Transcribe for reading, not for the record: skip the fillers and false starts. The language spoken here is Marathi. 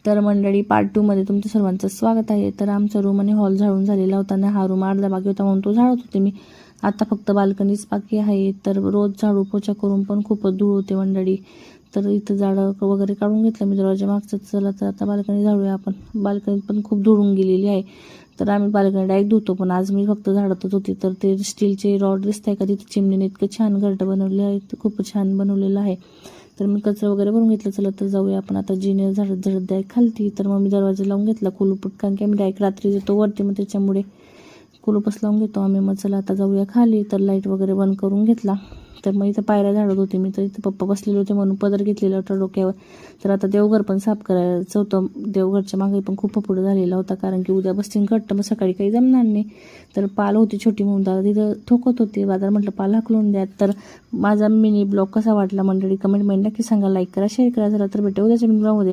तर मंडळी पार्ट 2 मध्ये तुमचं सर्वांचं स्वागत आहे। तर आमचा रूम आणि हॉल झाडून झालेला होता ना, हा रूम अर्धा बाकी होता म्हणून तो झाडत होते मी। आता फक्त बाल्कनीच बाकी आहे। तर रोज झाडू पोछा करून पण खूपच धूळ होते मंडळी। तर इथं झाडं वगैरे काढून घेतलं मी दरवाजा मागचं। चला तर आता बाल्कनी झाडूया आपण। बाल्कनीत पण खूप धुळून गेलेली आहे। तर आम्ही बाल्कनी डायरेक्ट धुतो, पण आज मी फक्त झाडतच होती। तर ते स्टीलचे रॉड दिसताय का तिथे चिमणीने इतकं छान घरटं बनवले आहे, ते खूप छान बनवलेलं आहे। तर मी कचरा वगैरे भरून घेतलं। चला तर जाऊया आपण आता जिने झडत झडत द्याय खालती। तर मग मी दरवाजा लावून घेतला कुलूप, कारण की आम्ही डायरेक्ट रात्री येतो वरती, मग त्याच्यामुळे कुलूपच लावून घेतो आम्ही। मग चला आता जाऊया खाली। तर लाईट वगैरे बंद करून घेतला। तर मग इथं पायऱ्या झाडत होते मी, तर इथं पप्पा बसलेले होते म्हणून पदर घेतलेला होता डोक्यावर। तर आता देवघर पण साफ करायचं होतं। देवघरच्या मागे पण खूप पुढे झालेला होता, कारण की उद्या बसतील घट्ट, मग सकाळी काही जमणार नाही। तर पाल होती छोटी म्हणून दादा तिथं ठोकत होते। बाजार म्हटलं पाल हाकलून द्या। तर माझा मिनी ब्लॉग कसा वाटला मंडळी कमेंटमध्ये नक्की सांगा, लाईक करा, शेअर करा। जरा तर भेटू उद्याच्या ब्लॉगमध्ये।